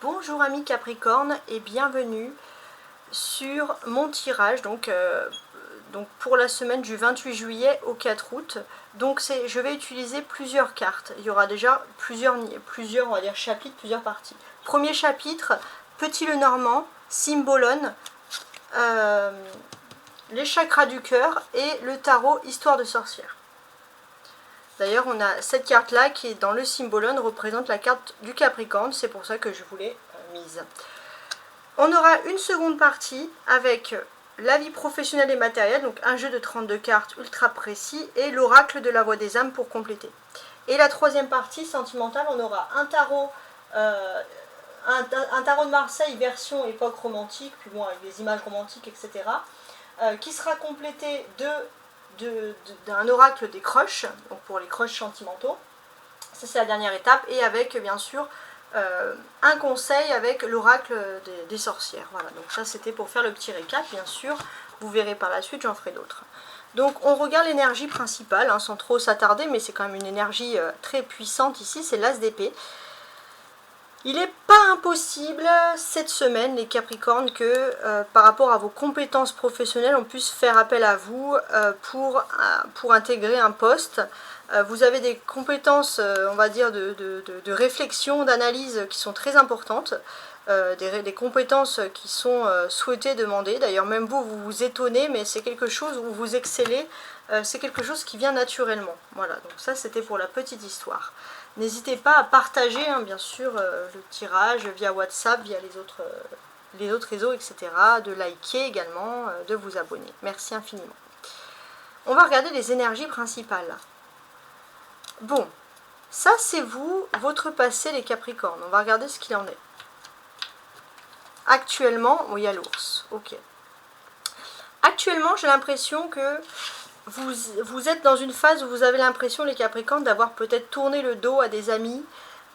Bonjour amis Capricorne et bienvenue sur mon tirage donc pour la semaine du 28 juillet au 4 août. Donc je vais utiliser plusieurs cartes. Il y aura déjà plusieurs on va dire chapitres, plusieurs parties. Premier chapitre, Petit Lenormand, Cymbalum, les chakras du cœur et le tarot Histoire de sorcière. D'ailleurs, on a cette carte-là qui est dans le Cymbalum, représente la carte du Capricorne, c'est pour ça que je vous l'ai mise. On aura une seconde partie avec la vie professionnelle et matérielle, donc un jeu de 32 cartes ultra précis, et l'oracle de la voix des âmes pour compléter. Et la troisième partie, sentimentale, on aura un tarot, un tarot de Marseille version époque romantique, puis bon, avec des images romantiques, etc., qui sera complété d'un oracle des crushs, donc pour les crushs sentimentaux. Ça, c'est la dernière étape, et avec bien sûr un conseil avec l'oracle des sorcières. Voilà, donc ça c'était pour faire le petit récap, bien sûr. Vous verrez par la suite, j'en ferai d'autres. Donc on regarde l'énergie principale, hein, sans trop s'attarder, mais c'est quand même une énergie très puissante ici, c'est l'as d'épée. Il n'est pas impossible cette semaine, les Capricornes, que par rapport à vos compétences professionnelles, on puisse faire appel à vous pour intégrer un poste. Vous avez des compétences, on va dire, de réflexion, d'analyse qui sont très importantes. Des compétences qui sont souhaitées, demandées. D'ailleurs, même vous vous étonnez, mais c'est quelque chose où vous excellez. C'est quelque chose qui vient naturellement. Voilà, donc ça c'était pour la petite histoire. N'hésitez pas à partager, hein, bien sûr, le tirage via WhatsApp, via les autres réseaux, etc. De liker également, de vous abonner. Merci infiniment. On va regarder les énergies principales. Bon, ça c'est vous, votre passé les Capricornes. On va regarder ce qu'il en est. Actuellement, oui, il y a l'ours, ok. Actuellement, j'ai l'impression que vous êtes dans une phase où vous avez l'impression, les Capricornes, d'avoir peut-être tourné le dos à des amis,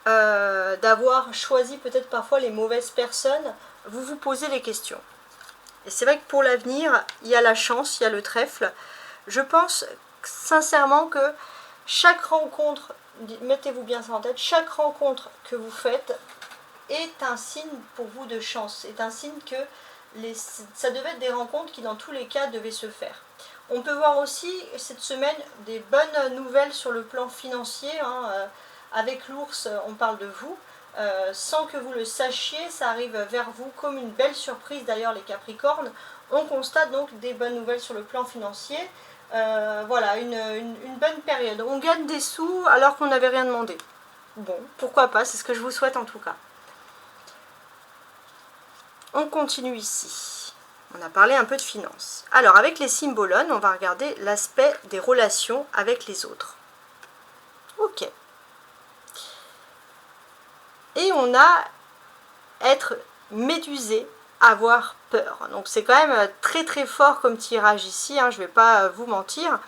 d'avoir choisi peut-être parfois les mauvaises personnes. Vous vous posez les questions. Et c'est vrai que pour l'avenir, il y a la chance, il y a le trèfle. Je pense sincèrement que chaque rencontre, mettez-vous bien ça en tête, chaque rencontre que vous faites est un signe pour vous de chance, est un signe que ça devait être des rencontres qui dans tous les cas devaient se faire. On peut voir aussi cette semaine des bonnes nouvelles sur le plan financier, hein, avec l'ours on parle de vous, sans que vous le sachiez, ça arrive vers vous comme une belle surprise. D'ailleurs les Capricornes, on constate donc des bonnes nouvelles sur le plan financier. Voilà, une bonne période. On gagne des sous alors qu'on n'avait rien demandé. Bon, pourquoi pas, c'est ce que je vous souhaite en tout cas. On continue ici. On a parlé un peu de finances. Alors, avec les Cymbalum, on va regarder l'aspect des relations avec les autres. Ok. Et on a être médusé, avoir peur. Donc, c'est quand même très très fort comme tirage ici, hein, je ne vais pas vous mentir.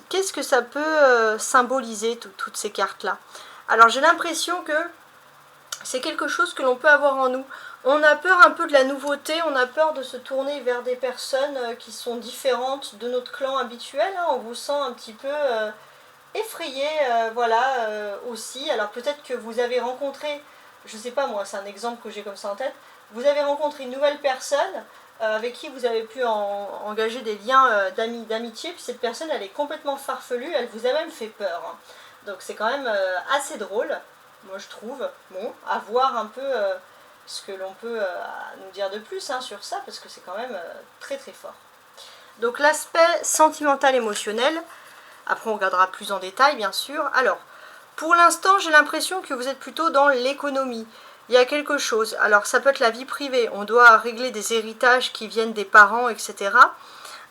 Qu'est-ce que ça peut symboliser, toutes ces cartes-là? Alors, j'ai l'impression que c'est quelque chose que l'on peut avoir en nous. On a peur un peu de la nouveauté, on a peur de se tourner vers des personnes qui sont différentes de notre clan habituel. Hein. On vous sent un petit peu effrayé, voilà, aussi. Alors peut-être que vous avez rencontré, je ne sais pas moi, c'est un exemple que j'ai comme ça en tête, vous avez rencontré une nouvelle personne avec qui vous avez pu engager des liens d'amitié, puis cette personne, elle est complètement farfelue, elle vous a même fait peur. Hein. Donc c'est quand même assez drôle, moi je trouve. Bon, à voir un peu ce que l'on peut nous dire de plus, hein, sur ça, parce que c'est quand même très très fort. Donc l'aspect sentimental émotionnel, après on regardera plus en détail bien sûr. Alors, pour l'instant j'ai l'impression que vous êtes plutôt dans l'économie. Il y a quelque chose, alors ça peut être la vie privée, on doit régler des héritages qui viennent des parents, etc.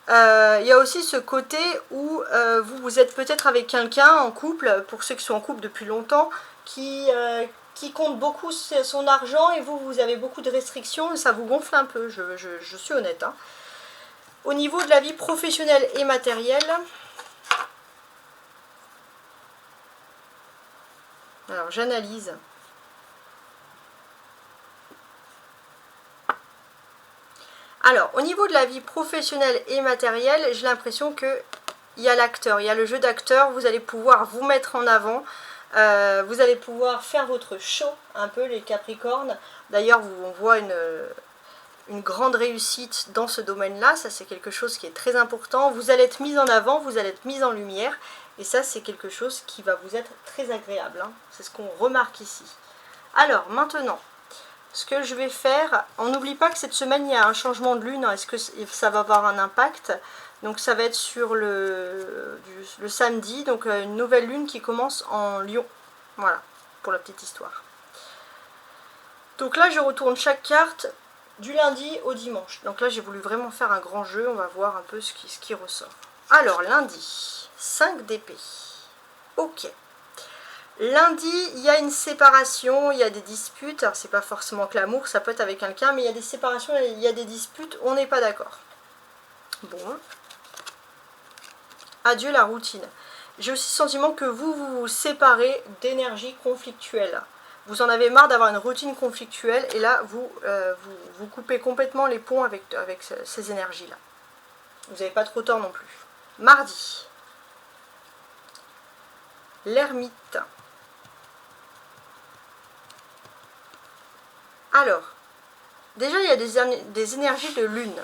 Il y a aussi ce côté où vous êtes peut-être avec quelqu'un en couple, pour ceux qui sont en couple depuis longtemps, qui compte beaucoup son argent et vous avez beaucoup de restrictions et ça vous gonfle un peu, je suis honnête. Hein. Au niveau de la vie professionnelle et matérielle, alors j'analyse. Alors, au niveau de la vie professionnelle et matérielle, j'ai l'impression qu'il y a l'acteur, il y a le jeu d'acteur, vous allez pouvoir vous mettre en avant, Vous allez pouvoir faire votre show, un peu les Capricornes. D'ailleurs, on voit une grande réussite dans ce domaine-là. Ça, c'est quelque chose qui est très important. Vous allez être mis en avant, vous allez être mis en lumière. Et ça, c'est quelque chose qui va vous être très agréable, hein. C'est ce qu'on remarque ici. Alors, maintenant, ce que je vais faire, on n'oublie pas que cette semaine, il y a un changement de lune. Est-ce que ça va avoir un impact? Donc ça va être sur le samedi, donc une nouvelle lune qui commence en Lion. Voilà, pour la petite histoire. Donc là, je retourne chaque carte du lundi au dimanche. Donc là, j'ai voulu vraiment faire un grand jeu. On va voir un peu ce qui ressort. Alors, lundi, 5 d'épée. Ok. Lundi, il y a une séparation, il y a des disputes. Alors, c'est pas forcément que l'amour, ça peut être avec quelqu'un, mais il y a des séparations, il y a des disputes, on n'est pas d'accord. Bon. Adieu la routine. J'ai aussi le sentiment que vous vous séparez d'énergie conflictuelle. Vous en avez marre d'avoir une routine conflictuelle et là, vous coupez complètement les ponts avec ces énergies-là. Vous n'avez pas trop tort non plus. Mardi. L'ermite. Alors, déjà, il y a des énergies de lune.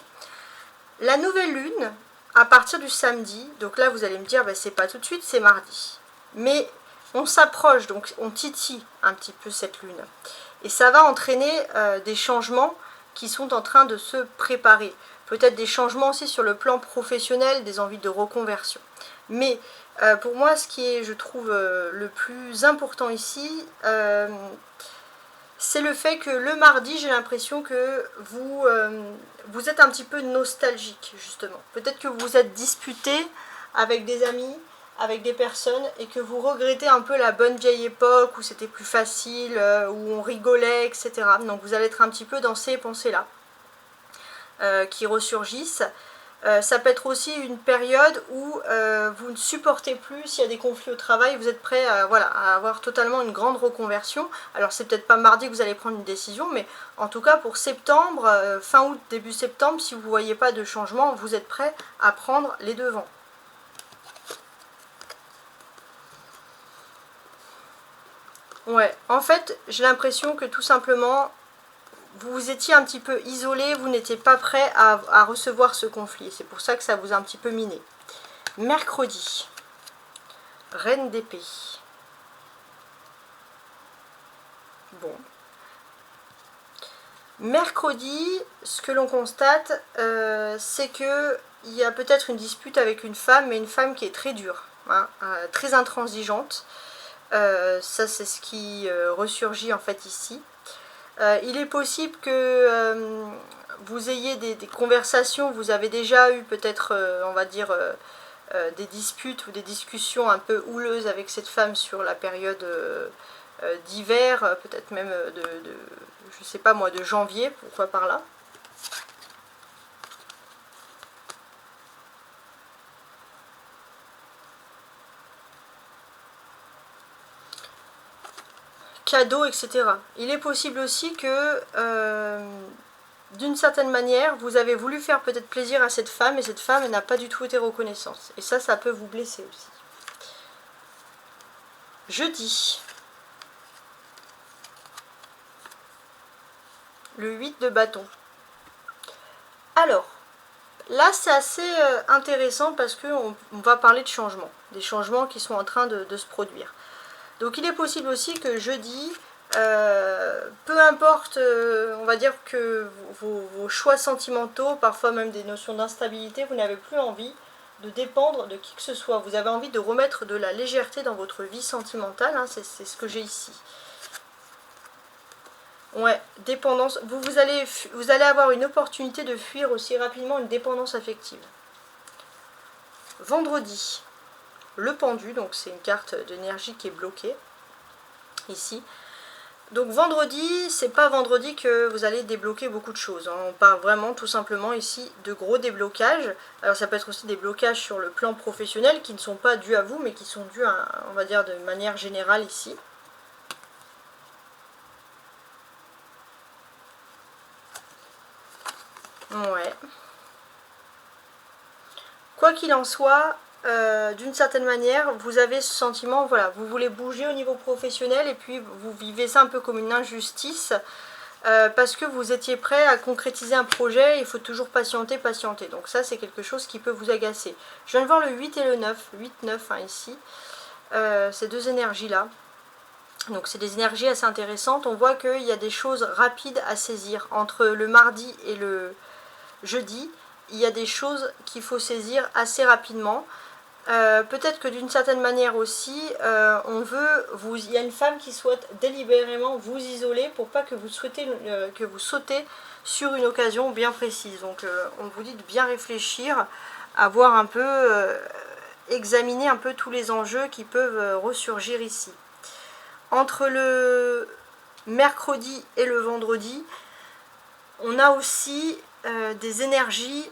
La nouvelle lune, à partir du samedi, donc là, vous allez me dire, bah, c'est pas tout de suite, c'est mardi. Mais on s'approche, donc on titille un petit peu cette lune. Et ça va entraîner des changements qui sont en train de se préparer. Peut-être des changements aussi sur le plan professionnel, des envies de reconversion. Mais pour moi, ce qui est, je trouve, le plus important ici, c'est le fait que le mardi, j'ai l'impression que vous êtes un petit peu nostalgique, justement. Peut-être que vous vous êtes disputé avec des amis, avec des personnes, et que vous regrettez un peu la bonne vieille époque où c'était plus facile, où on rigolait, etc. Donc vous allez être un petit peu dans ces pensées-là qui ressurgissent. Ça peut être aussi une période où vous ne supportez plus, s'il y a des conflits au travail, vous êtes prêt à, voilà, à avoir totalement une grande reconversion. Alors c'est peut-être pas mardi que vous allez prendre une décision, mais en tout cas pour septembre, fin août, début septembre, si vous ne voyez pas de changement, vous êtes prêt à prendre les devants. Ouais, en fait, j'ai l'impression que tout simplement, vous étiez un petit peu isolé, vous n'étiez pas prêt à recevoir ce conflit. C'est pour ça que ça vous a un petit peu miné. Mercredi, Reine d'épée. Bon. Mercredi, ce que l'on constate, c'est que il y a peut-être une dispute avec une femme, mais une femme qui est très dure, hein, très intransigeante. Ça, c'est ce qui ressurgit en fait ici. Il est possible que vous ayez des conversations, vous avez déjà eu peut-être, on va dire, des disputes ou des discussions un peu houleuses avec cette femme sur la période d'hiver, peut-être même je sais pas moi, de janvier, pourquoi par là. Cadeaux, etc. Il est possible aussi que, d'une certaine manière, vous avez voulu faire peut-être plaisir à cette femme et cette femme n'a pas du tout été reconnaissante. Et ça peut vous blesser aussi. Jeudi. Le 8 de bâton. Alors, là c'est assez intéressant parce qu'on va parler de changements. Des changements qui sont en train de se produire. Donc il est possible aussi que jeudi, peu importe, on va dire que vos choix sentimentaux, parfois même des notions d'instabilité, vous n'avez plus envie de dépendre de qui que ce soit. Vous avez envie de remettre de la légèreté dans votre vie sentimentale, hein, c'est ce que j'ai ici. Ouais, dépendance. Vous allez avoir une opportunité de fuir aussi rapidement une dépendance affective. Vendredi, le pendu, donc c'est une carte d'énergie qui est bloquée ici. Donc vendredi, c'est pas vendredi que vous allez débloquer beaucoup de choses, hein. On parle vraiment tout simplement ici de gros déblocages. Alors ça peut être aussi des blocages sur le plan professionnel qui ne sont pas dus à vous, mais qui sont dus à, on va dire, de manière générale ici. Ouais. Quoi qu'il en soit, d'une certaine manière, vous avez ce sentiment, voilà, vous voulez bouger au niveau professionnel et puis vous vivez ça un peu comme une injustice parce que vous étiez prêt à concrétiser un projet, il faut toujours patienter, patienter. Donc ça, c'est quelque chose qui peut vous agacer. Je viens de voir le 8 et le 9, 8, 9 hein, ici, ces deux énergies-là. Donc c'est des énergies assez intéressantes. On voit qu'il y a des choses rapides à saisir. Entre le mardi et le jeudi, il y a des choses qu'il faut saisir assez rapidement. Peut-être que d'une certaine manière aussi, il y a une femme qui souhaite délibérément vous isoler pour pas que vous sautez sur une occasion bien précise. Donc on vous dit de bien réfléchir, à voir un peu, examiner un peu tous les enjeux qui peuvent ressurgir ici. Entre le mercredi et le vendredi, on a aussi des énergies.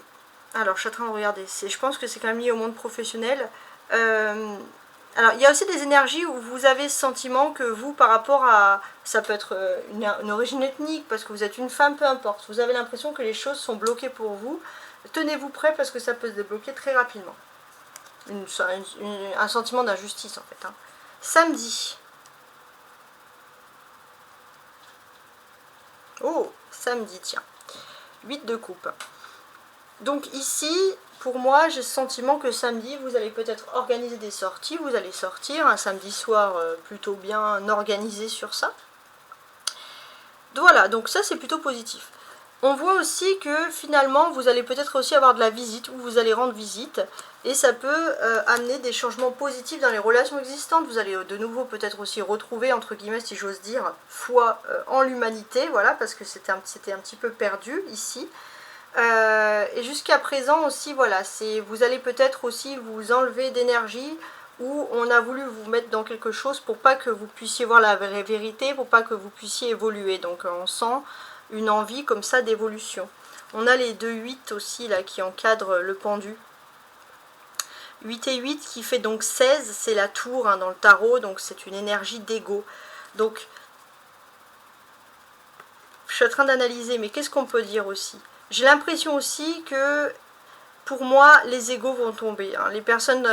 Alors, je suis en train de regarder. Je pense que c'est quand même lié au monde professionnel. Alors, il y a aussi des énergies où vous avez ce sentiment que vous, par rapport à... Ça peut être une origine ethnique, parce que vous êtes une femme, peu importe. Vous avez l'impression que les choses sont bloquées pour vous. Tenez-vous prêt parce que ça peut se débloquer très rapidement. Un sentiment d'injustice, en fait. Hein. Samedi. Oh, samedi, tiens. 8 de coupe. Donc ici, pour moi, j'ai ce sentiment que samedi, vous allez peut-être organiser des sorties. Vous allez sortir un samedi soir plutôt bien organisé sur ça. Voilà, donc ça c'est plutôt positif. On voit aussi que finalement, vous allez peut-être aussi avoir de la visite ou vous allez rendre visite. Et ça peut amener des changements positifs dans les relations existantes. Vous allez de nouveau peut-être aussi retrouver, entre guillemets, si j'ose dire, foi en l'humanité. Voilà, parce que c'était un petit peu perdu ici. Et jusqu'à présent aussi, voilà, vous allez peut-être aussi vous enlever d'énergie où on a voulu vous mettre dans quelque chose pour pas que vous puissiez voir la vraie vérité, pour pas que vous puissiez évoluer. Donc on sent une envie comme ça d'évolution. On a les 2-8 aussi là qui encadrent le pendu. 8 et 8 qui fait donc 16, c'est la tour hein, dans le tarot, donc c'est une énergie d'ego. Donc je suis en train d'analyser, mais qu'est-ce qu'on peut dire aussi? J'ai l'impression aussi que, pour moi, les égos vont tomber. Hein. Les personnes,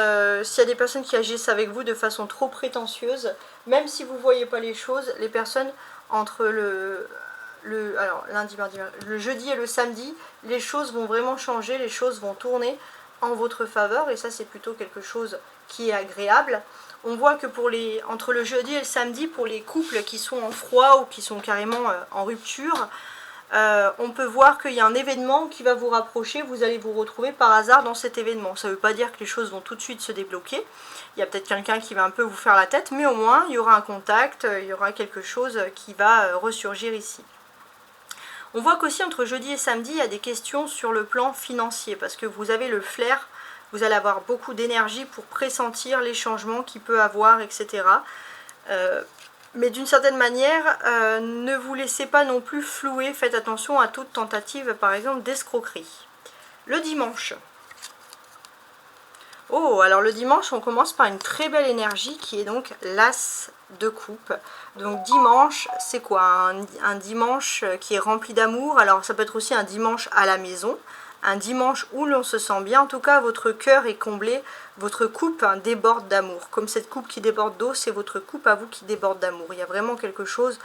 s'il y a des personnes qui agissent avec vous de façon trop prétentieuse, même si vous ne voyez pas les choses, les personnes entre lundi, mardi, le jeudi et le samedi, les choses vont vraiment changer, les choses vont tourner en votre faveur, et ça c'est plutôt quelque chose qui est agréable. On voit que entre le jeudi et le samedi, pour les couples qui sont en froid ou qui sont carrément en rupture, on peut voir qu'il y a un événement qui va vous rapprocher, vous allez vous retrouver par hasard dans cet événement. Ça ne veut pas dire que les choses vont tout de suite se débloquer, il y a peut-être quelqu'un qui va un peu vous faire la tête, mais au moins il y aura un contact, il y aura quelque chose qui va ressurgir ici. On voit qu'aussi entre jeudi et samedi, il y a des questions sur le plan financier, parce que vous avez le flair, vous allez avoir beaucoup d'énergie pour pressentir les changements qu'il peut avoir, etc. Mais d'une certaine manière, ne vous laissez pas non plus flouer, faites attention à toute tentative, par exemple, d'escroquerie. Le dimanche. Oh, alors le dimanche, on commence par une très belle énergie qui est donc l'As de coupe. Donc dimanche, c'est quoi? Un dimanche qui est rempli d'amour. Alors ça peut être aussi un dimanche à la maison, un dimanche où l'on se sent bien. En tout cas, votre cœur est comblé, votre coupe déborde d'amour. Comme cette coupe qui déborde d'eau, c'est votre coupe à vous qui déborde d'amour. Il y a vraiment quelque chose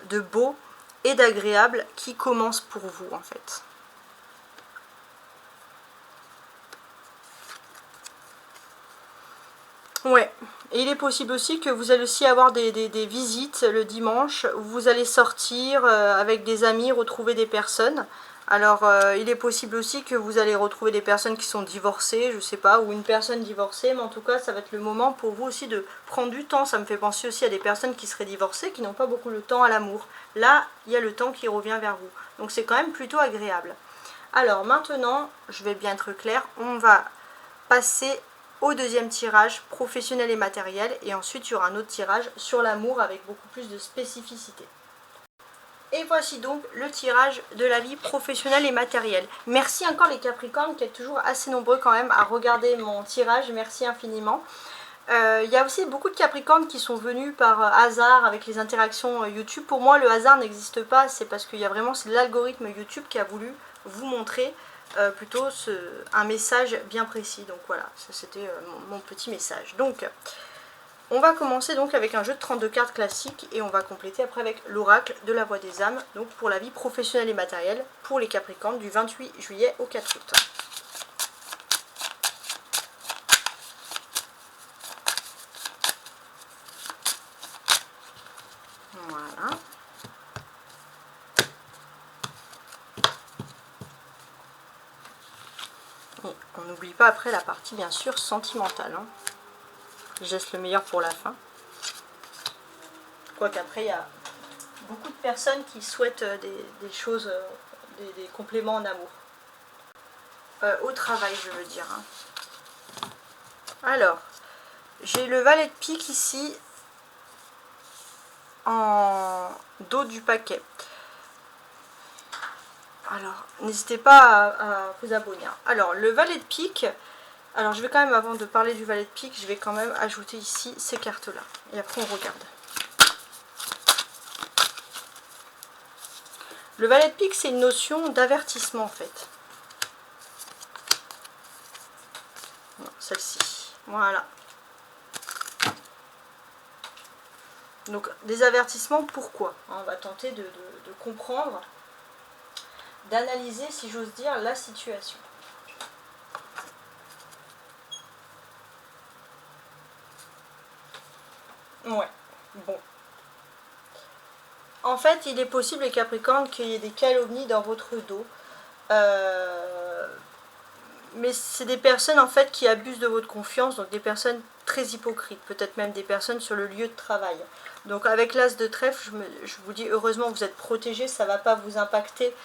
de beau et d'agréable qui commence pour vous en fait. Ouais, et il est possible aussi que vous allez aussi avoir des visites le dimanche, où vous allez sortir avec des amis, retrouver des personnes. Alors, il est possible aussi que vous allez retrouver des personnes qui sont divorcées, je sais pas, ou une personne divorcée, mais en tout cas, ça va être le moment pour vous aussi de prendre du temps. Ça me fait penser aussi à des personnes qui seraient divorcées, qui n'ont pas beaucoup de temps à l'amour. Là, il y a le temps qui revient vers vous. Donc, c'est quand même plutôt agréable. Alors, maintenant, je vais bien être claire, on va passer au deuxième tirage professionnel et matériel, et ensuite il y aura un autre tirage sur l'amour avec beaucoup plus de spécificité. Et voici donc le tirage de la vie professionnelle et matérielle. Merci encore les Capricornes qui êtes toujours assez nombreux quand même à regarder mon tirage, merci infiniment. Il y a aussi beaucoup de Capricornes qui sont venus par hasard avec les interactions YouTube. Pour moi le hasard n'existe pas, c'est parce qu'il y a vraiment, c'est l'algorithme YouTube qui a voulu vous montrer plutôt un message bien précis. Donc voilà, ça c'était mon petit message. Donc on va commencer donc avec un jeu de 32 cartes classique et on va compléter après avec l'oracle de la voix des âmes, donc pour la vie professionnelle et matérielle pour les Capricornes du 28 juillet au 4 août. Voilà. Et on n'oublie pas après la partie bien sûr sentimentale. Hein. Je laisse le meilleur pour la fin. Quoique après il y a beaucoup de personnes qui souhaitent des choses, des compléments en amour. Au travail je veux dire. Hein. Alors, j'ai le valet de pique ici en dos du paquet. Alors, n'hésitez pas à vous abonner. Alors, le valet de pique, alors je vais quand même, avant de parler du valet de pique, je vais quand même ajouter ici ces cartes-là. Et après, on regarde. Le valet de pique, c'est une notion d'avertissement, en fait. Celle-ci. Voilà. Donc, des avertissements, pourquoi? On va tenter de comprendre, d'analyser, si j'ose dire, la situation. Ouais, bon. En fait, il est possible, les Capricornes, qu'il y ait des calomnies dans votre dos. Mais c'est des personnes, en fait, qui abusent de votre confiance, donc des personnes très hypocrites, peut-être même des personnes sur le lieu de travail. Donc avec l'as de trèfle, je vous dis, heureusement, vous êtes protégés, ça ne va pas vous impacter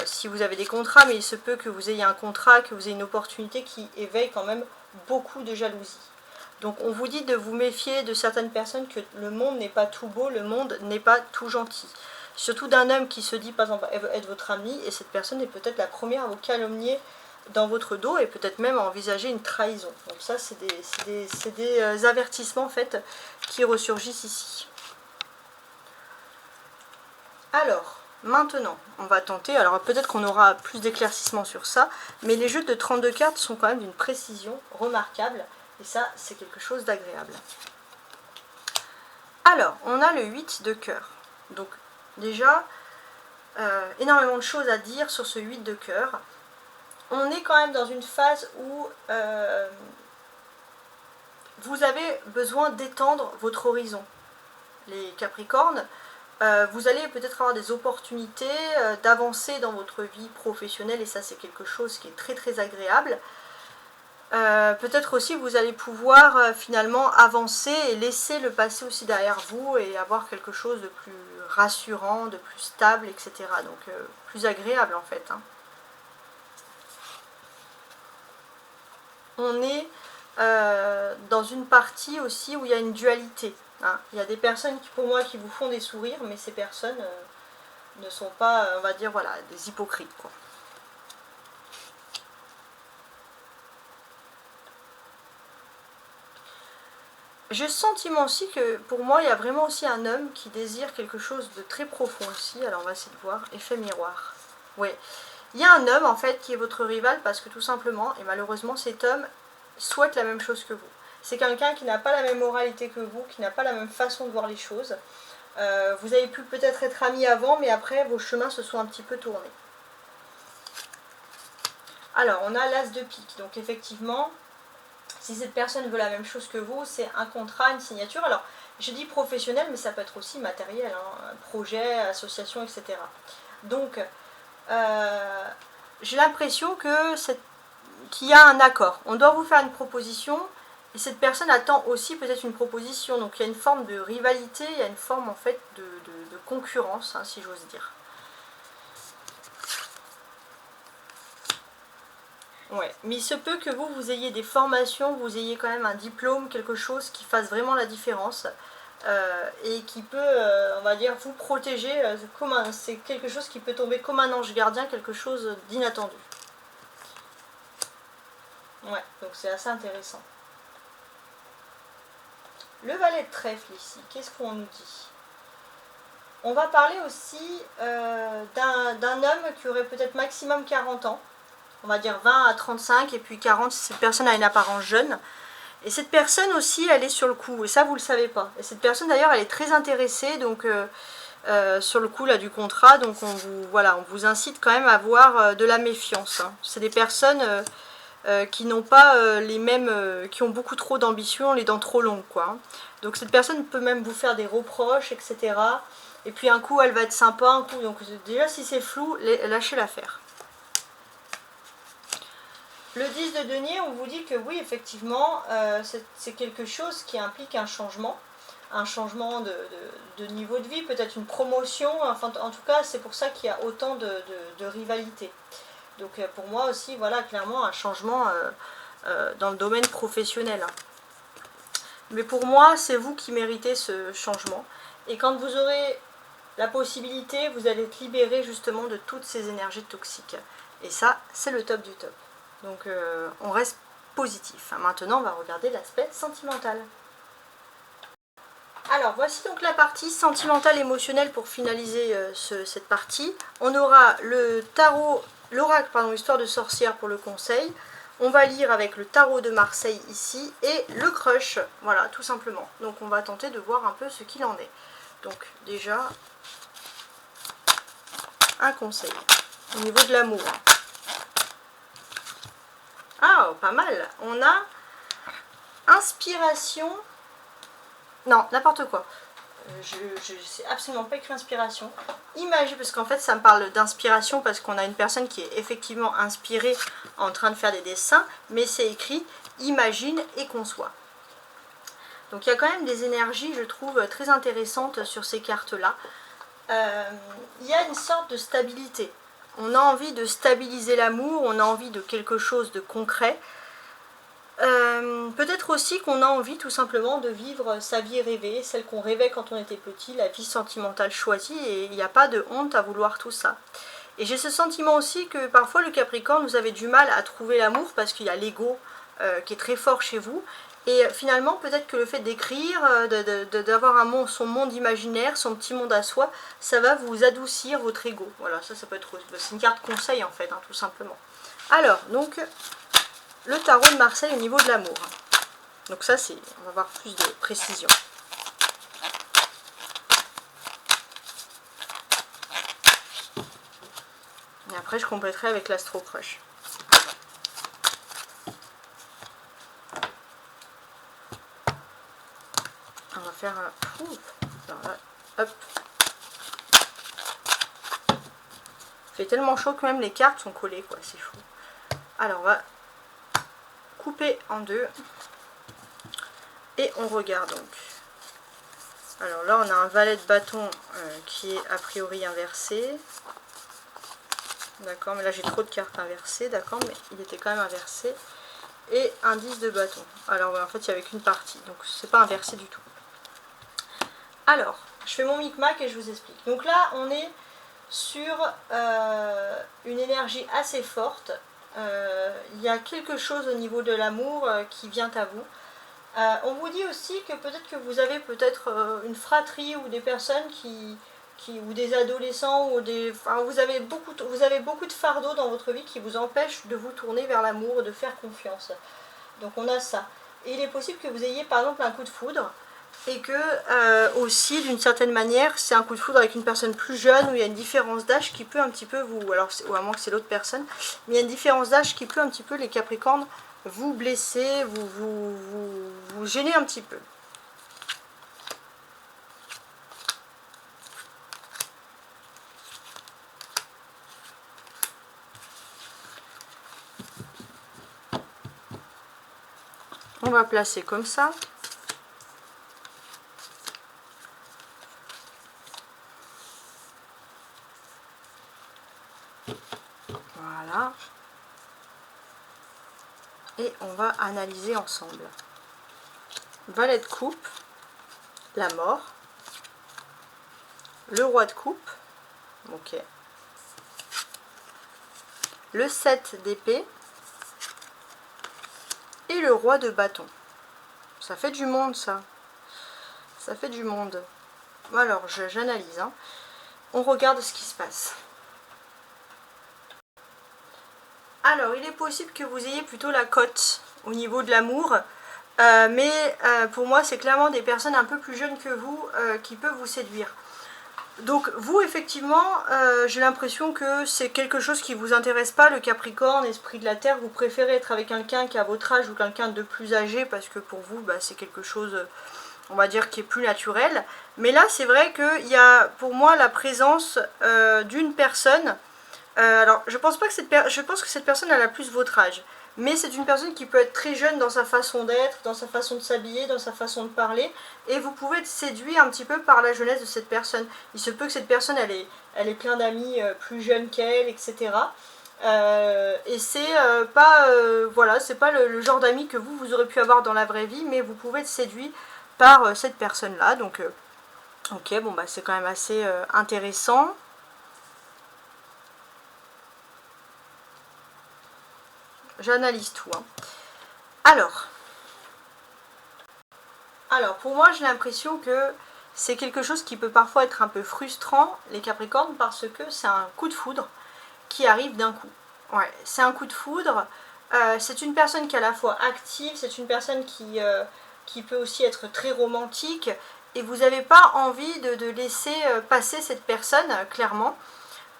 si vous avez des contrats, mais il se peut que vous ayez un contrat, que vous ayez une opportunité qui éveille quand même beaucoup de jalousie. Donc on vous dit de vous méfier de certaines personnes, que le monde n'est pas tout beau, le monde n'est pas tout gentil. Surtout d'un homme qui se dit, par exemple, être votre ami, et cette personne est peut-être la première à vous calomnier dans votre dos, et peut-être même à envisager une trahison. Donc ça, c'est des avertissements, en fait, qui ressurgissent ici. Alors, maintenant, on va tenter, alors peut-être qu'on aura plus d'éclaircissement sur ça, mais les jeux de 32 cartes sont quand même d'une précision remarquable, et ça, c'est quelque chose d'agréable. Alors, on a le 8 de cœur. Donc, déjà, énormément de choses à dire sur ce 8 de cœur. On est quand même dans une phase où vous avez besoin d'étendre votre horizon. Les Capricornes, vous allez peut-être avoir des opportunités d'avancer dans votre vie professionnelle, et ça, c'est quelque chose qui est très très agréable. Peut-être aussi vous allez pouvoir finalement avancer et laisser le passé aussi derrière vous et avoir quelque chose de plus rassurant, de plus stable, etc. Donc plus agréable en fait. Hein. On est dans une partie aussi où il y a une dualité. Hein. Il y a des personnes qui, pour moi, qui vous font des sourires, mais ces personnes ne sont pas, on va dire, voilà, des hypocrites, quoi. J'ai le sentiment aussi que pour moi il y a vraiment aussi un homme qui désire quelque chose de très profond aussi. Alors on va essayer de voir, effet miroir. Oui, il y a un homme en fait qui est votre rival parce que tout simplement, et malheureusement cet homme souhaite la même chose que vous. C'est quelqu'un qui n'a pas la même moralité que vous, qui n'a pas la même façon de voir les choses. Vous avez pu peut-être être amis avant, mais après vos chemins se sont un petit peu tournés. Alors on a l'as de pique, donc effectivement... Si cette personne veut la même chose que vous, c'est un contrat, une signature. Alors, je dis professionnel, mais ça peut être aussi matériel, hein, projet, association, etc. Donc, j'ai l'impression qu'il y a un accord. On doit vous faire une proposition, et cette personne attend aussi peut-être une proposition. Donc, il y a une forme de rivalité, il y a une forme en fait de concurrence, hein, si j'ose dire. Ouais, mais il se peut que vous ayez des formations, vous ayez quand même un diplôme, quelque chose qui fasse vraiment la différence et qui peut, on va dire, vous protéger. C'est quelque chose qui peut tomber comme un ange gardien, quelque chose d'inattendu. Ouais, donc c'est assez intéressant. Le valet de trèfle ici, qu'est-ce qu'on nous dit? On va parler aussi d'un homme qui aurait peut-être maximum 40 ans. on va dire 20 à 35, et puis 40 si cette personne a une apparence jeune. Et cette personne aussi, elle est sur le coup, et ça vous le savez pas. Et cette personne d'ailleurs, elle est très intéressée donc sur le coup là du contrat, donc on vous incite quand même à avoir de la méfiance. Hein. C'est des personnes qui n'ont pas les mêmes, qui ont beaucoup trop d'ambition, les dents trop longues quoi. Hein. Donc cette personne peut même vous faire des reproches, etc. Et puis un coup elle va être sympa, un coup, donc déjà si c'est flou, lâchez l'affaire. Le 10 de denier, on vous dit que oui, effectivement, c'est quelque chose qui implique un changement de niveau de vie, peut-être une promotion, enfin, en tout cas, c'est pour ça qu'il y a autant de rivalité. Donc pour moi aussi, voilà, clairement, un changement dans le domaine professionnel. Mais pour moi, c'est vous qui méritez ce changement. Et quand vous aurez la possibilité, vous allez être libéré justement de toutes ces énergies toxiques. Et ça, c'est le top du top. Donc on reste positif. Maintenant, on va regarder l'aspect sentimental. Alors, voici donc la partie sentimentale émotionnelle pour finaliser cette partie. On aura le tarot, l'oracle, pardon, histoire de sorcière pour le conseil. On va lire avec le tarot de Marseille ici et le crush, voilà, tout simplement. Donc on va tenter de voir un peu ce qu'il en est. Donc déjà, un conseil au niveau de l'amour. Ah, pas mal. On a inspiration. Non, n'importe quoi. Je ne sais absolument pas écrire inspiration. Imagine, parce qu'en fait ça me parle d'inspiration parce qu'on a une personne qui est effectivement inspirée en train de faire des dessins, mais c'est écrit imagine et conçoit. Donc il y a quand même des énergies, je trouve, très intéressantes sur ces cartes-là. Il y a une sorte de stabilité. On a envie de stabiliser l'amour, on a envie de quelque chose de concret. Peut-être aussi qu'on a envie tout simplement de vivre sa vie rêvée, celle qu'on rêvait quand on était petit, la vie sentimentale choisie, et il n'y a pas de honte à vouloir tout ça. Et j'ai ce sentiment aussi que parfois le Capricorne, vous avez du mal à trouver l'amour parce qu'il y a l'ego qui est très fort chez vous. Et finalement, peut-être que le fait d'écrire, d'avoir son monde imaginaire, son petit monde à soi, ça va vous adoucir votre ego. Voilà, ça peut être... C'est une carte conseil en fait, hein, tout simplement. Alors, donc, le tarot de Marseille au niveau de l'amour. Donc ça, on va avoir plus de précision. Et après, je compléterai avec l'Astro Crush. On va faire un... Alors là, hop. Il fait tellement chaud que même les cartes sont collées, quoi. C'est fou. Alors, on va couper en deux. Et on regarde donc. Alors là, on a un valet de bâton qui est a priori inversé. D'accord, mais là j'ai trop de cartes inversées, d'accord, mais il était quand même inversé. Et un 10 de bâton. Alors en fait, il n'y avait qu'une partie, donc c'est pas inversé du tout. Alors, je fais mon micmac et je vous explique. Donc là, on est sur une énergie assez forte. Il y a quelque chose au niveau de l'amour qui vient à vous. On vous dit aussi que peut-être que vous avez une fratrie ou des personnes ou des adolescents ou enfin, vous avez beaucoup de fardeaux dans votre vie qui vous empêchent de vous tourner vers l'amour, de faire confiance. Donc on a ça. Et il est possible que vous ayez par exemple un coup de foudre et que aussi d'une certaine manière c'est un coup de foudre avec une personne plus jeune où il y a une différence d'âge qui peut un petit peu vous, alors ou à moins que c'est l'autre personne, mais il y a une différence d'âge qui peut un petit peu les Capricornes vous blesser, vous gêner un petit peu. On va placer comme ça. Voilà. Et on va analyser ensemble. Valet de coupe, la mort, le roi de coupe, ok, le 7 d'épée et le roi de bâton. Ça fait du monde ça. Ça fait du monde. Alors j'analyse. Hein. On regarde ce qui se passe. Alors, il est possible que vous ayez plutôt la cote au niveau de l'amour, mais pour moi, c'est clairement des personnes un peu plus jeunes que vous qui peuvent vous séduire. Donc vous, effectivement, j'ai l'impression que c'est quelque chose qui ne vous intéresse pas, le Capricorne, esprit de la Terre. Vous préférez être avec quelqu'un qui a votre âge ou quelqu'un de plus âgé, parce que pour vous, c'est quelque chose, on va dire, qui est plus naturel. Mais là, c'est vrai qu'il y a pour moi la présence d'une personne. Alors, je pense pas que je pense que cette personne elle a plus votre âge. Mais c'est une personne qui peut être très jeune dans sa façon d'être, dans sa façon de s'habiller, dans sa façon de parler. Et vous pouvez être séduit un petit peu par la jeunesse de cette personne. Il se peut que cette personne, elle est plein d'amis plus jeunes qu'elle, etc. Et c'est pas, voilà, c'est pas le genre d'amis que vous aurez pu avoir dans la vraie vie, mais vous pouvez être séduit par cette personne-là. Donc, ok, bon, c'est quand même assez intéressant. J'analyse tout. Hein. Alors, pour moi, j'ai l'impression que c'est quelque chose qui peut parfois être un peu frustrant, les Capricornes, parce que c'est un coup de foudre qui arrive d'un coup. Ouais, c'est un coup de foudre. C'est une personne qui est à la fois active, c'est une personne qui peut aussi être très romantique, et vous n'avez pas envie de laisser passer cette personne, clairement.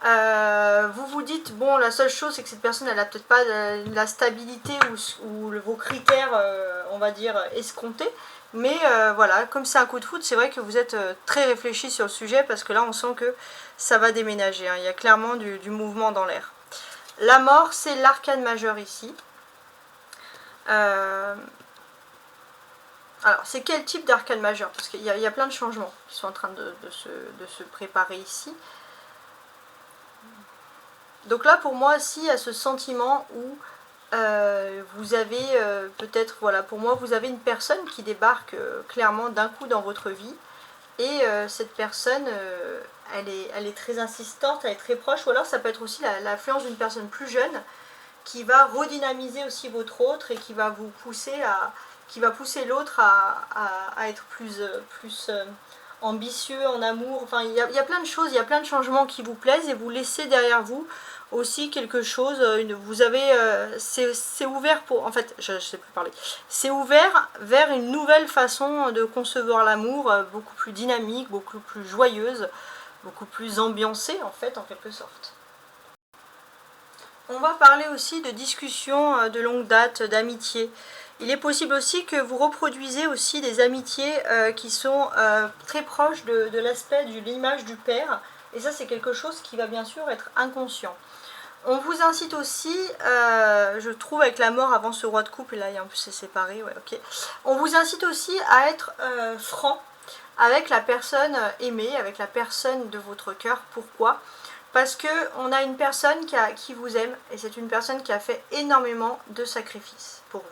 Vous vous dites, bon, la seule chose c'est que cette personne elle a peut-être pas la stabilité ou vos critères, on va dire, escomptés, mais voilà, comme c'est un coup de foudre, c'est vrai que vous êtes très réfléchi sur le sujet, parce que là on sent que ça va déménager, hein. Il y a clairement du mouvement dans l'air. La mort, c'est l'arcane majeur ici. Alors, c'est quel type d'arcane majeur? Parce qu'il y a plein de changements qui sont en train de se préparer ici. Donc là, pour moi, si, il y a ce sentiment où vous avez peut-être, voilà, pour moi, vous avez une personne qui débarque clairement d'un coup dans votre vie. Et cette personne, elle est très insistante, elle est très proche. Ou alors, ça peut être aussi l'influence d'une personne plus jeune qui va redynamiser aussi votre autre et qui va vous pousser pousser l'autre à être plus ambitieux en amour. Enfin, il y a plein de choses, il y a plein de changements qui vous plaisent, et vous laissez derrière vous aussi quelque chose. Vous avez, c'est ouvert pour, en fait, je sais plus parler. C'est ouvert vers une nouvelle façon de concevoir l'amour, beaucoup plus dynamique, beaucoup plus joyeuse, beaucoup plus ambiancée, en fait, en quelque sorte. On va parler aussi de discussions de longue date, d'amitié. Il est possible aussi que vous reproduisez aussi des amitiés qui sont très proches de l'aspect de l'image du père. Et ça, c'est quelque chose qui va bien sûr être inconscient. On vous incite aussi, je trouve avec la mort avant ce roi de coupe, et là en plus c'est séparé, ouais, ok. On vous incite aussi à être franc avec la personne aimée, avec la personne de votre cœur. Pourquoi ? Parce qu'on a une personne qui vous aime, et c'est une personne qui a fait énormément de sacrifices pour vous.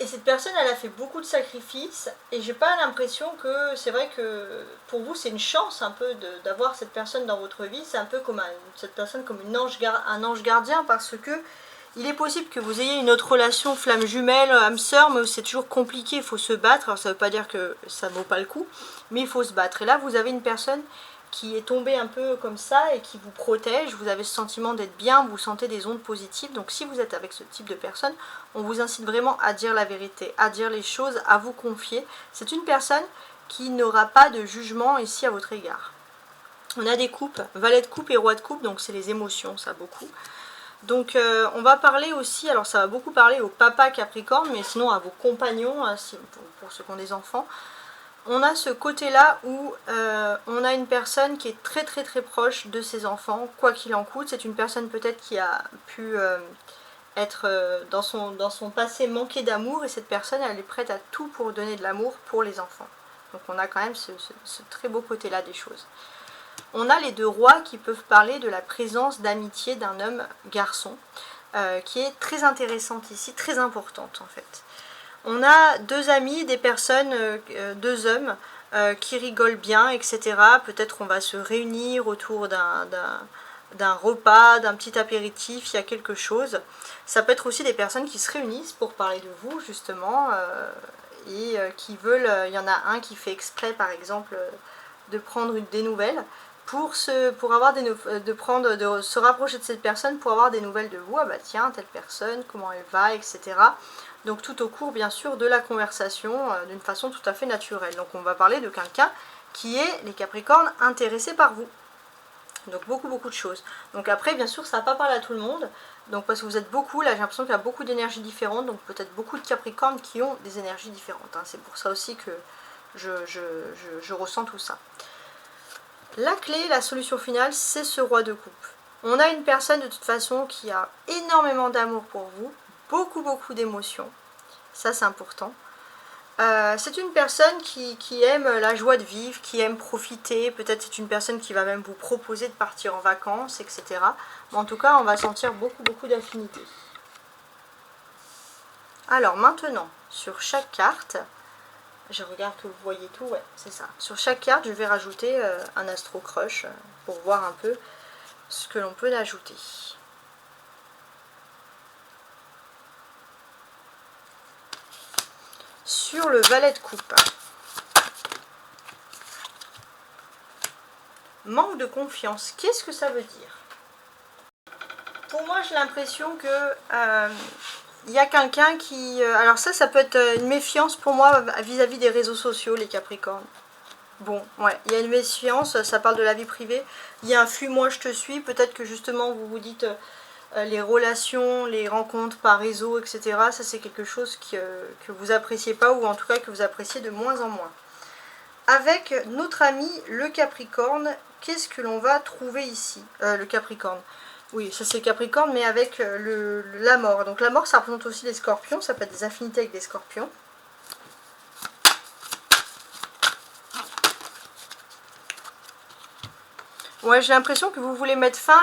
Et cette personne, elle a fait beaucoup de sacrifices, et j'ai pas l'impression que, c'est vrai que pour vous c'est une chance un peu d'avoir cette personne dans votre vie. C'est un peu comme cette personne comme un ange gardien, parce que il est possible que vous ayez une autre relation, flamme jumelle, âme sœur, mais c'est toujours compliqué, il faut se battre. Alors ça veut pas dire que ça vaut pas le coup, mais il faut se battre. Et là vous avez une personne qui est tombée un peu comme ça et qui vous protège, vous avez ce sentiment d'être bien, vous sentez des ondes positives. Donc si vous êtes avec ce type de personne, on vous incite vraiment à dire la vérité, à dire les choses, à vous confier. C'est une personne qui n'aura pas de jugement ici à votre égard. On a des coupes, valet de coupe et roi de coupe, donc c'est les émotions, ça beaucoup. Donc on va parler aussi, alors ça va beaucoup parler au papa Capricorne, mais sinon à vos compagnons, hein, pour ceux qui ont des enfants. On a ce côté-là où on a une personne qui est très très très proche de ses enfants, quoi qu'il en coûte. C'est une personne peut-être qui a pu être dans son passé manqué d'amour, et cette personne elle est prête à tout pour donner de l'amour pour les enfants. Donc on a quand même ce très beau côté-là des choses. On a les deux rois qui peuvent parler de la présence d'amitié d'un homme-garçon, qui est très intéressante ici, très importante en fait. On a deux amis, des personnes, deux hommes qui rigolent bien, etc. Peut-être on va se réunir autour d'un repas, d'un petit apéritif, il y a quelque chose. Ça peut être aussi des personnes qui se réunissent pour parler de vous, justement, et qui veulent, il y en a un qui fait exprès, par exemple, de prendre des nouvelles pour avoir de se rapprocher de cette personne pour avoir des nouvelles de vous. Ah bah tiens, telle personne, comment elle va, etc. Donc tout au cours bien sûr de la conversation d'une façon tout à fait naturelle. Donc on va parler de quelqu'un qui est, les Capricornes, intéressé par vous. Donc beaucoup de choses. Donc après bien sûr ça va pas parler à tout le monde. Donc parce que vous êtes beaucoup, là j'ai l'impression qu'il y a beaucoup d'énergies différentes. Donc peut-être beaucoup de Capricornes qui ont des énergies différentes. Hein. C'est pour ça aussi que je ressens tout ça. La clé, la solution finale, c'est ce roi de coupe. On a une personne de toute façon qui a énormément d'amour pour vous, beaucoup d'émotions, ça c'est important. C'est une personne qui aime la joie de vivre, qui aime profiter, peut-être c'est une personne qui va même vous proposer de partir en vacances, etc. Mais en tout cas, on va sentir beaucoup d'affinité. Alors maintenant, sur chaque carte, je regarde que vous voyez tout, ouais, c'est ça. Sur chaque carte, je vais rajouter un Astro Crush pour voir un peu ce que l'on peut ajouter. Sur le valet de coupe. Manque de confiance, qu'est-ce que ça veut dire? Pour moi, j'ai l'impression que il y a quelqu'un qui... alors ça peut être une méfiance pour moi vis-à-vis des réseaux sociaux, les Capricornes. Bon, ouais, il y a une méfiance, ça parle de la vie privée. Il y a un fuis-moi, je te suis. Peut-être que justement, vous vous dites les relations, les rencontres par réseau, etc. Ça, c'est quelque chose que vous appréciez pas, ou en tout cas que vous appréciez de moins en moins. Avec notre ami le Capricorne, qu'est-ce que l'on va trouver ici? Le Capricorne. Oui, ça c'est Capricorne, mais avec la mort. Donc la mort, ça représente aussi les scorpions, ça peut être des affinités avec des scorpions. Ouais, j'ai l'impression que vous voulez mettre fin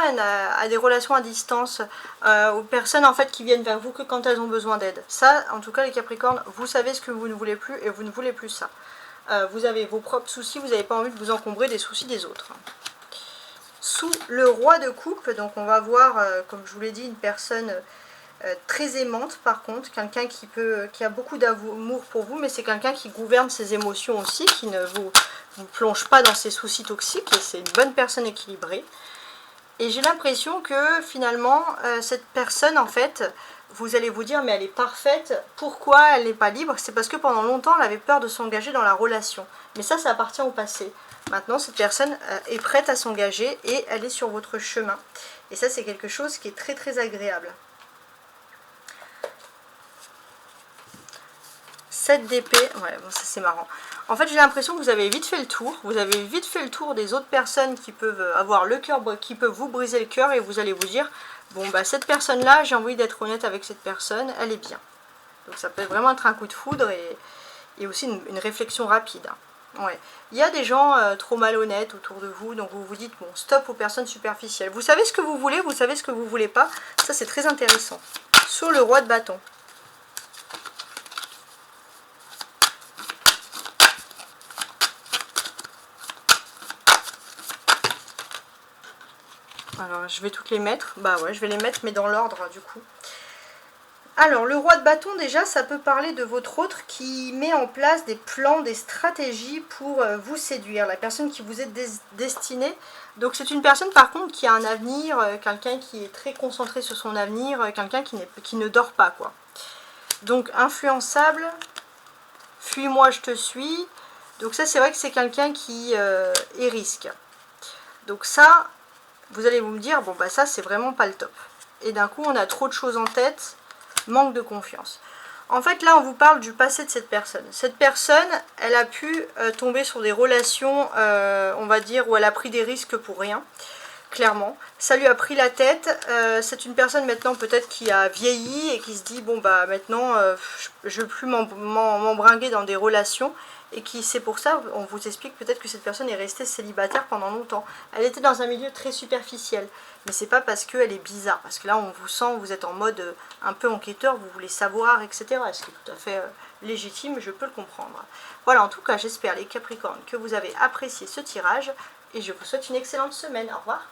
à des relations à distance, aux personnes en fait qui viennent vers vous que quand elles ont besoin d'aide. Ça, en tout cas les Capricornes, vous savez ce que vous ne voulez plus et vous ne voulez plus ça. Vous avez vos propres soucis, vous n'avez pas envie de vous encombrer des soucis des autres. Sous le roi de coupe, donc on va voir, comme je vous l'ai dit, une personne très aimante par contre, quelqu'un qui a beaucoup d'amour pour vous, mais c'est quelqu'un qui gouverne ses émotions aussi, qui ne vous plonge pas dans ses soucis toxiques, et c'est une bonne personne équilibrée. Et j'ai l'impression que finalement, cette personne en fait, vous allez vous dire mais elle est parfaite, pourquoi elle n'est pas libre? C'est parce que pendant longtemps elle avait peur de s'engager dans la relation, mais ça appartient au passé. Maintenant cette personne est prête à s'engager et elle est sur votre chemin, et ça c'est quelque chose qui est très agréable. 7 d'épée, ouais, bon, ça c'est marrant. En fait, j'ai l'impression que vous avez vite fait le tour. Vous avez vite fait le tour des autres personnes qui peuvent avoir le cœur, qui peuvent vous briser le cœur, et vous allez vous dire, bon bah cette personne-là, j'ai envie d'être honnête avec cette personne, elle est bien. Donc ça peut vraiment être un coup de foudre et aussi une réflexion rapide. Ouais. Il y a des gens trop malhonnêtes autour de vous, donc vous vous dites, bon, stop aux personnes superficielles. Vous savez ce que vous voulez, vous savez ce que vous voulez pas. Ça c'est très intéressant. Sur le roi de bâton. Alors, je vais toutes les mettre. Bah ouais, je vais les mettre, mais dans l'ordre, du coup. Alors, le roi de bâton, déjà, ça peut parler de votre autre qui met en place des plans, des stratégies pour vous séduire. La personne qui vous est destinée. Donc, c'est une personne, par contre, qui a un avenir, quelqu'un qui est très concentré sur son avenir, quelqu'un qui ne dort pas, quoi. Donc, influençable. Fuis-moi, je te suis. Donc ça, c'est vrai que c'est quelqu'un qui est risque. Donc ça... Vous allez vous me dire, bon bah ça c'est vraiment pas le top. Et d'un coup on a trop de choses en tête, manque de confiance. En fait là on vous parle du passé de cette personne. Cette personne, elle a pu tomber sur des relations, on va dire, où elle a pris des risques pour rien. Clairement, ça lui a pris la tête. C'est une personne maintenant peut-être qui a vieilli et qui se dit, bon bah maintenant je ne veux plus m'embringuer dans des relations. Et qui, c'est pour ça, on vous explique peut-être que cette personne est restée célibataire pendant longtemps. Elle était dans un milieu très superficiel, mais c'est pas parce qu'elle est bizarre, parce que là on vous sent, vous êtes en mode un peu enquêteur, vous voulez savoir, etc. Ce qui est tout à fait légitime, je peux le comprendre. Voilà, en tout cas, j'espère les Capricornes que vous avez apprécié ce tirage, et je vous souhaite une excellente semaine. Au revoir.